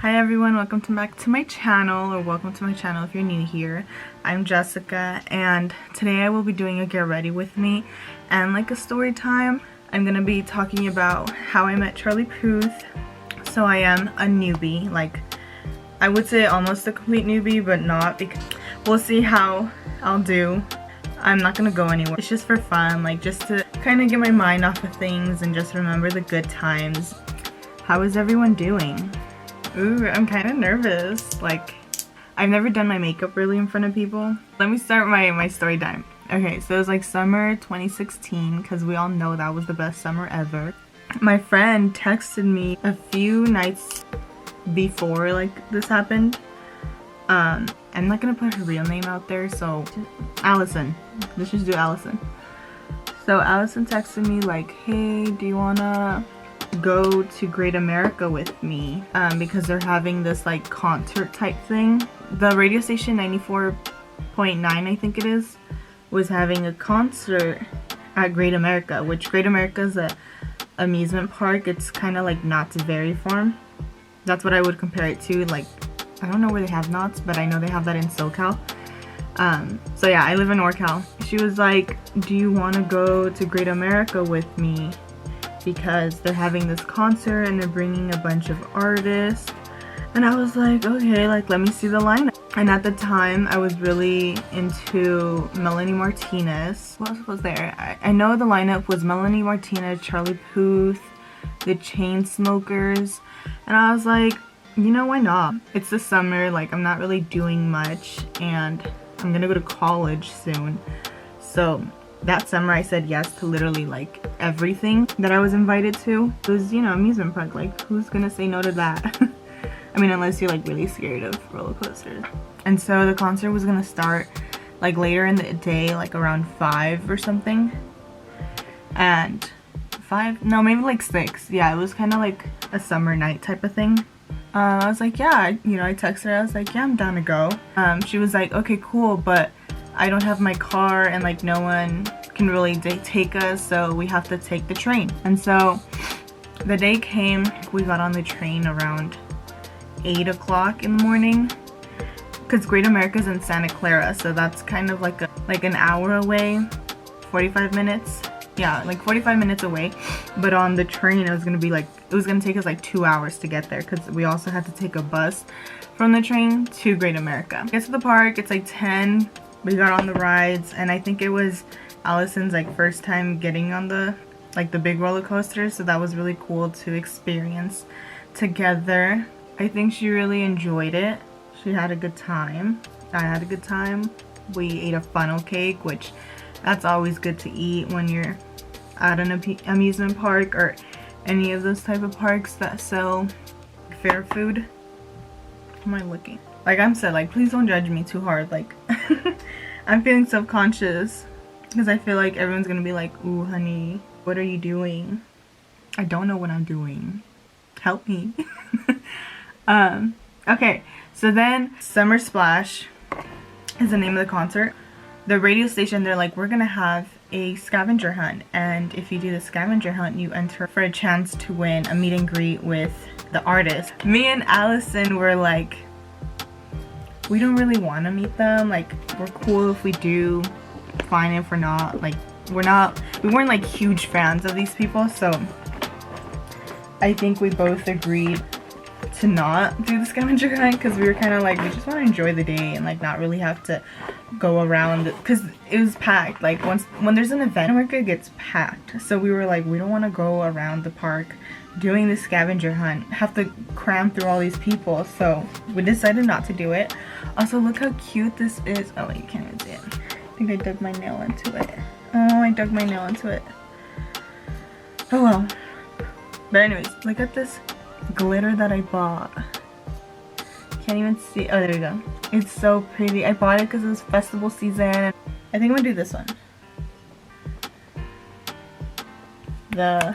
Hi everyone, welcome back to my channel, or welcome to my channel if you're new here. I'm Jessica, and today I will be doing a get ready with me and like a story time. I'm gonna be talking about how I met Charlie Puth. So I am a newbie, like I would say almost a complete newbie, but not, because we'll see how I'll do. I'm not gonna go anywhere. It's just for fun, like just to kind of get my mind off of things and just remember the good times. How is everyone doing? Ooh, I'm kind of nervous. Like, I've never done my makeup really in front of people. Let me start my story time. Okay, so it was like summer 2016, because we all know that was the best summer ever. My friend texted me a few nights before like this happened. I'm not gonna put her real name out there, so Allison. Let's just do Allison. So Allison texted me like, hey, do you wanna go to Great America with me, because they're having this like concert type thing. The radio station 94.9, I think it is, was having a concert at Great America, which Great America is a amusement park. It's kind of like Knott's Berry Farm. That's what I would compare it to. Like, I don't know where they have Knott's, but I know they have that in SoCal. So yeah, I live in NorCal. She was like, do you want to go to Great America with me, because they're having this concert and they're bringing a bunch of artists. And I was like, okay, like let me see the lineup. And at the time I was really into Melanie Martinez. What else was there? I know the lineup was Melanie Martinez, Charlie Puth, the Chainsmokers, and I was like, you know, why not? It's the summer, like I'm not really doing much and I'm gonna go to college soon. So that summer I said yes to literally like everything that I was invited to. It was, you know, amusement park, like who's gonna say no to that? I mean, unless you're like really scared of roller coasters. And so the concert was gonna start like later in the day, like around 5 or something. And 5? No, maybe like 6. Yeah, it was kind of like a summer night type of thing. I was like, yeah, you know, I texted her, I was like, yeah, I'm down to go. She was like, okay, cool, but I don't have my car and like no one can really take us, so we have to take the train. And so the day came, we got on the train around 8 o'clock in the morning, because Great America's in Santa Clara, so that's kind of like an hour away, 45 minutes. Yeah, like 45 minutes away. But on the train it was gonna be like, it was gonna take us like 2 hours to get there, because we also had to take a bus from the train to Great America. Get to the park, it's like 10. We got on the rides, and I think it was Allison's like first time getting on the big roller coaster, so that was really cool to experience together. I think she really enjoyed it. She had a good time. I had a good time. We ate a funnel cake, which that's always good to eat when you're at an amusement park or any of those type of parks that sell fair food. How am I looking? Like I'm said, like please don't judge me too hard. Like I'm feeling self-conscious because I feel like everyone's gonna be like, ooh honey, what are you doing? I don't know what I'm doing. Help me. Okay, so then Summer Splash is the name of the concert. The radio station, they're like, we're gonna have a scavenger hunt, and if you do the scavenger hunt you enter for a chance to win a meet and greet with the artist. Me and Allison were like, we don't really want to meet them, like we're cool if we do, fine if we're not. Like we weren't like huge fans of these people, so I think we both agreed to not do the scavenger hunt, because we were kind of like, we just want to enjoy the day and like not really have to go around, because it was packed. Like when there's an event, America gets packed, so we were like, we don't want to go around the park doing the scavenger hunt, have to cram through all these people, so we decided not to do it. Also, look how cute this is. Oh wait, you can't even see it. I think I dug my nail into it. Oh, I dug my nail into it. Oh well. But anyways, look at this glitter that I bought. Can't even see. Oh, there we go. It's so pretty. I bought it because it was festival season. I think I'm gonna do this one. The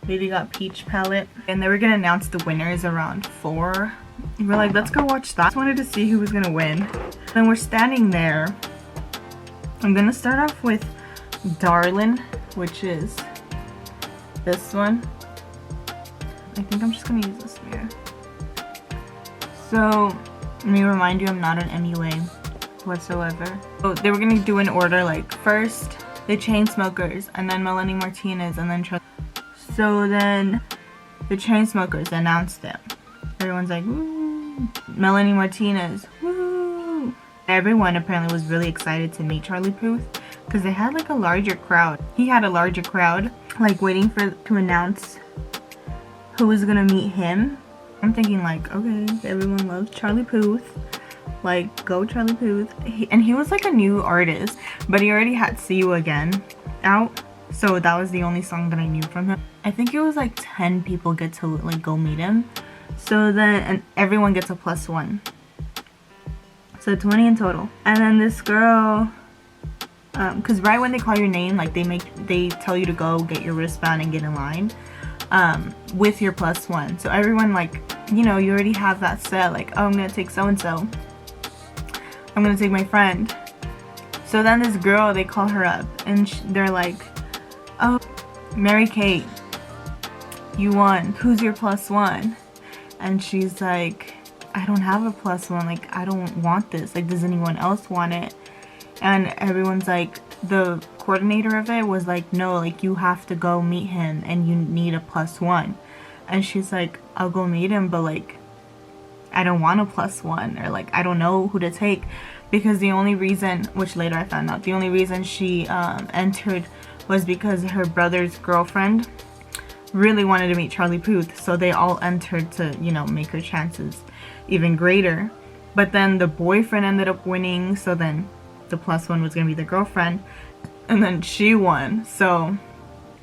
Baby Got Peach palette. And they were gonna announce the winners around 4. We're like, let's go watch that. I just wanted to see who was gonna win. Then we're standing there. I'm gonna start off with Darlin', which is this one. I think I'm just gonna use this mirror. So let me remind you, I'm not an MUA whatsoever. So they were gonna do an order, like first the Chainsmokers, and then Melanie Martinez, and then so then the Chainsmokers announced it. Everyone's like, woo! Melanie Martinez, woo! Everyone apparently was really excited to meet Charlie Puth because they had like a larger crowd. He had a larger crowd, like waiting to announce who was gonna meet him. I'm thinking like, okay, everyone loves Charlie Puth. Like, go Charlie Puth. He was like a new artist, but he already had See You Again out. So that was the only song that I knew from him. I think it was like 10 people get to like go meet him. So then, and everyone gets a +1. So 20 in total. And then this girl, cause right when they call your name, like they tell you to go get your wristband and get in line, with your +1. So everyone, like, you know, you already have that set, like, oh, I'm gonna take so-and-so. I'm gonna take my friend. So then this girl, they call her up and they're like, oh, Mary Kate, you won. Who's your +1? And she's like, I don't have a +1. Like, I don't want this. Like, does anyone else want it? And everyone's like, the coordinator of it was like, no, like, you have to go meet him and you need a +1. And she's like, I'll go meet him, but like, I don't want a +1, or like, I don't know who to take, because the only reason, which later I found out, the only reason she entered was because her brother's girlfriend really wanted to meet Charlie Puth, so they all entered to, you know, make her chances even greater. But then the boyfriend ended up winning, so then the +1 was gonna be the girlfriend, and then she won. So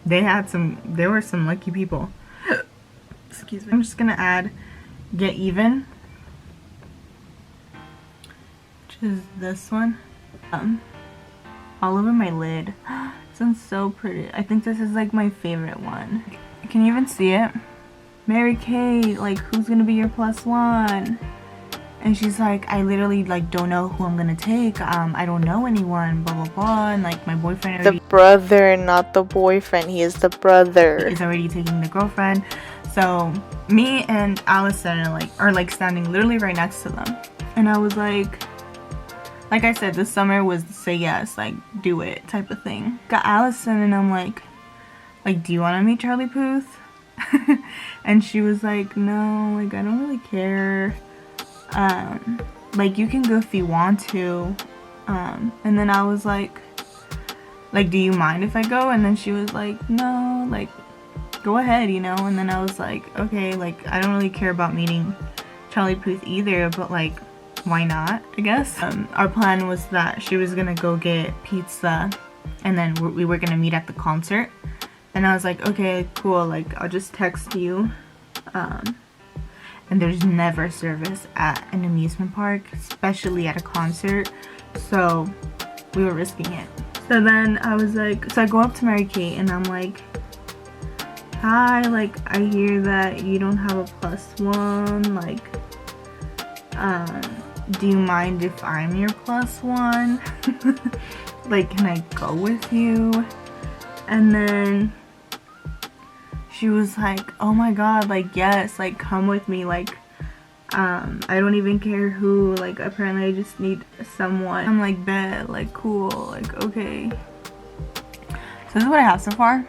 they were some lucky people. Excuse me. I'm just gonna add Get Even, which is this one, all over my lid. This one's so pretty. I think this is like my favorite one. Can you even see it? Mary Kate, like, who's gonna be your +1? And she's like, I literally like don't know who I'm gonna take. I don't know anyone, blah blah blah. And like, my boyfriend already, the brother, not the boyfriend, he is the brother, is already taking the girlfriend. So me and Allison are like standing literally right next to them. And I was like I said, this summer was say yes, like, do it type of thing. Got Allison and I'm like, do you want to meet Charlie Puth? And she was like, no, like, I don't really care. Like, you can go if you want to. And then I was like, do you mind if I go? And then she was like, no, like, go ahead, you know. And then I was like, okay, like, I don't really care about meeting Charlie Puth either, but like, why not, I guess. Our plan was that she was gonna go get pizza and then we were gonna meet at the concert. And I was like, okay, cool, like, I'll just text you. And there's never service at an amusement park, especially at a concert, so we were risking it. So then I was like, so I go up to Mary Kate and I'm like, hi, like, I hear that you don't have a +1, like, do you mind if I'm your +1? Like, can I go with you? And then she was like, oh my god, like, yes, like, come with me, like, I don't even care who, like, apparently I just need someone. I'm like, bet, like, cool, like, okay. So this is what I have so far.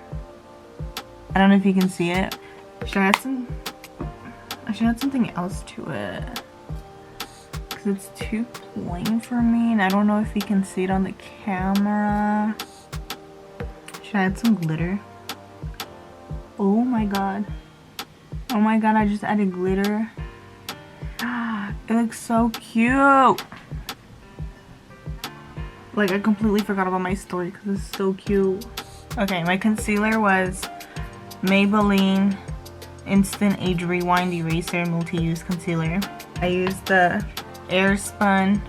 I don't know if you can see it. I should add something else to it, because it's too plain for me, and I don't know if you can see it on the camera. Should I add some glitter? Oh my god. Oh my god, I just added glitter. It looks so cute. Like, I completely forgot about my story because it's so cute. Okay, my concealer was Maybelline Instant Age Rewind Eraser Multi-Use Concealer. I used the Airspun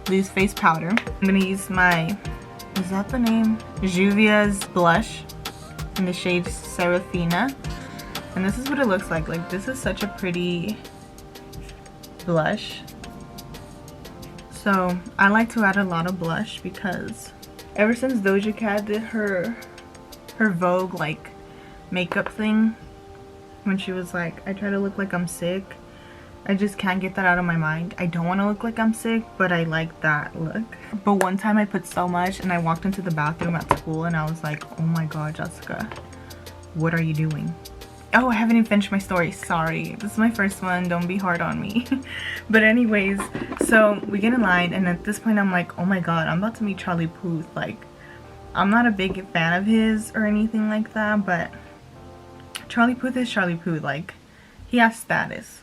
Loose Face Powder. I'm gonna use my, is that the name? Juvia's blush in the shade Serafina. And this is what it looks like. Like, this is such a pretty blush. So I like to add a lot of blush because ever since Doja Cat did her Vogue, like, makeup thing, when she was like, I try to look like I'm sick, I just can't get that out of my mind. I don't want to look like I'm sick, but I like that look. But one time I put so much and I walked into the bathroom at school and I was like, oh my god, Jessica, what are you doing? Oh, I haven't even finished my story. Sorry. This is my first one. Don't be hard on me. But anyways, so we get in line and at this point I'm like, oh my god, I'm about to meet Charlie Puth. Like, I'm not a big fan of his or anything like that, but Charlie Puth is Charlie Puth. Like, he has status.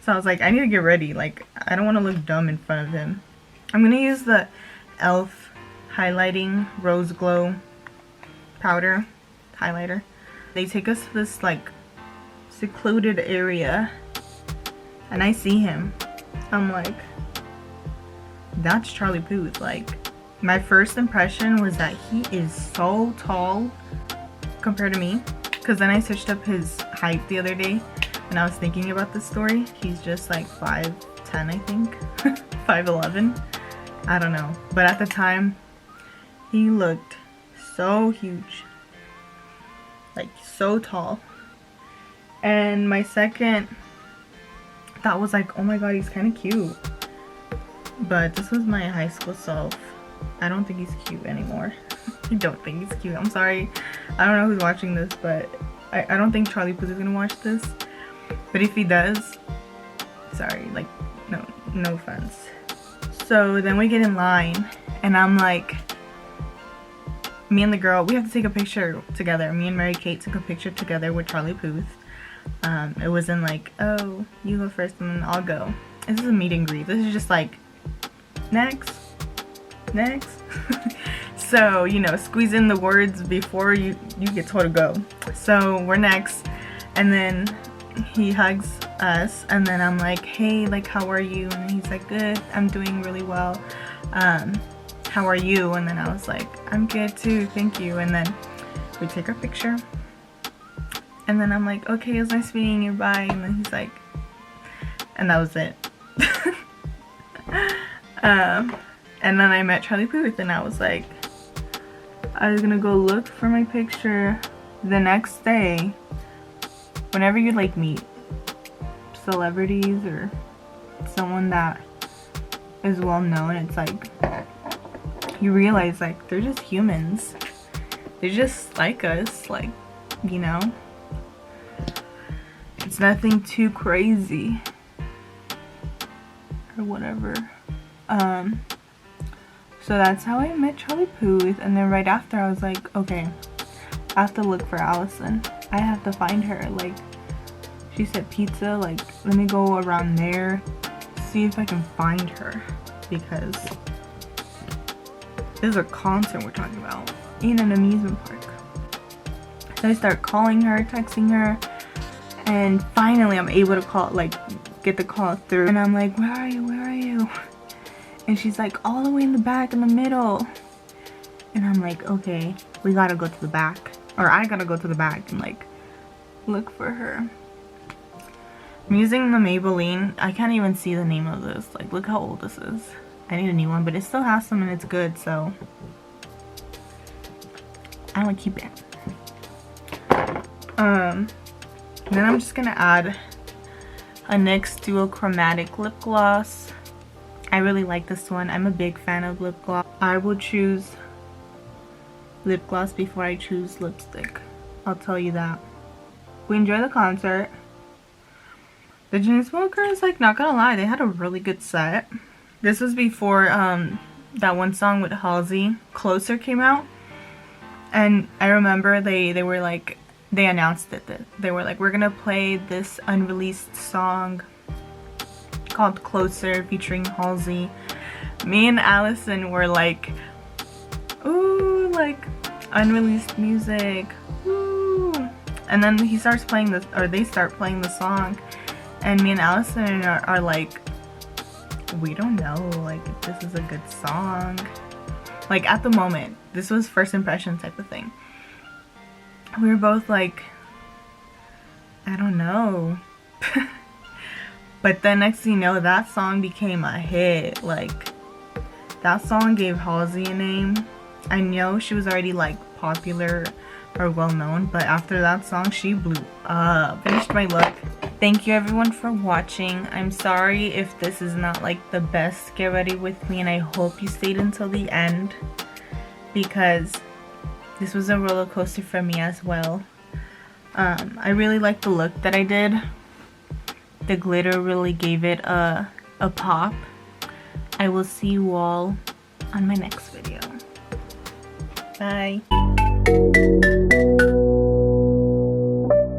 So I was like, I need to get ready. Like, I don't want to look dumb in front of him. I'm gonna use the e.l.f. highlighting rose glow powder highlighter. They take us to this like secluded area and I see him. I'm like, that's Charlie Puth. Like, my first impression was that he is so tall compared to me, because then I searched up his height the other day when I was thinking about this story. He's just like 5'10", I think. 5'11", I don't know, but at the time he looked so huge, like so tall. And my second thought was like, oh my god, he's kind of cute. But this was my high school self. I don't think he's cute anymore. I don't think he's cute. I'm sorry. I don't know who's watching this, but I don't think Charlie Puth is gonna watch this. But if he does, sorry, like, no offense. So then we get in line and I'm like, me and the girl, we have to take a picture together. Me and Mary Kate took a picture together with Charlie Puth. It wasn't like, oh, you go first and then I'll go. This is a meet and greet. This is just like, next. So, you know, squeeze in the words before you get told to go. So we're next, and then he hugs us, and then I'm like, hey, like, how are you? And he's like, good, I'm doing really well. How are you? And then I was like, I'm good too, thank you. And then we take our picture, and then I'm like, okay, it was nice meeting you, bye. And then he's like, and that was it. And then I met Charlie Puth and I was like, I was gonna go look for my picture the next day. Whenever you like meet celebrities or someone that is well known, it's like you realize like they're just humans. They're just like us, like, you know, it's nothing too crazy or whatever. So that's how I met Charlie Puth, and then right after I was like, okay, I have to look for Allison. I have to find her. Like, she said pizza, like, let me go around there, see if I can find her, because this is a concert we're talking about in an amusement park. So I start calling her, texting her, and finally I'm able to call, like, get the call through, and I'm like, where are you, where are you? And she's like, all the way in the back, in the middle. And I'm like, okay, we gotta go to the back. Or I gotta go to the back and like, look for her. I'm using the Maybelline. I can't even see the name of this. Like, look how old this is. I need a new one, but it still has some and it's good, so I'm gonna keep it. Then I'm just gonna add a NYX duochromatic lip gloss. I really like this one. I'm a big fan of lip gloss. I will choose lip gloss before I choose lipstick. I'll tell you that. We enjoyed the concert. The Chainsmokers, like, not gonna lie, they had a really good set. This was before that one song with Halsey, Closer, came out. And I remember they were like, they announced it. They were like, we're gonna play this unreleased song called Closer featuring Halsey. Me and Allison were like, ooh, like, unreleased music, ooh. And then he starts playing this, or they start playing the song, and me and Allison are like, we don't know, like, if this is a good song. Like, at the moment, this was first impression type of thing. We were both like, I don't know. But then next thing you know, that song became a hit. Like, that song gave Halsey a name. I know she was already like popular or well known, but after that song she blew up. Finished my look. Thank you everyone for watching. I'm sorry if this is not like the best get ready with me, and I hope you stayed until the end because this was a roller coaster for me as well. I really like the look that I did. The glitter really gave it a pop. I will see you all on my next video. Bye.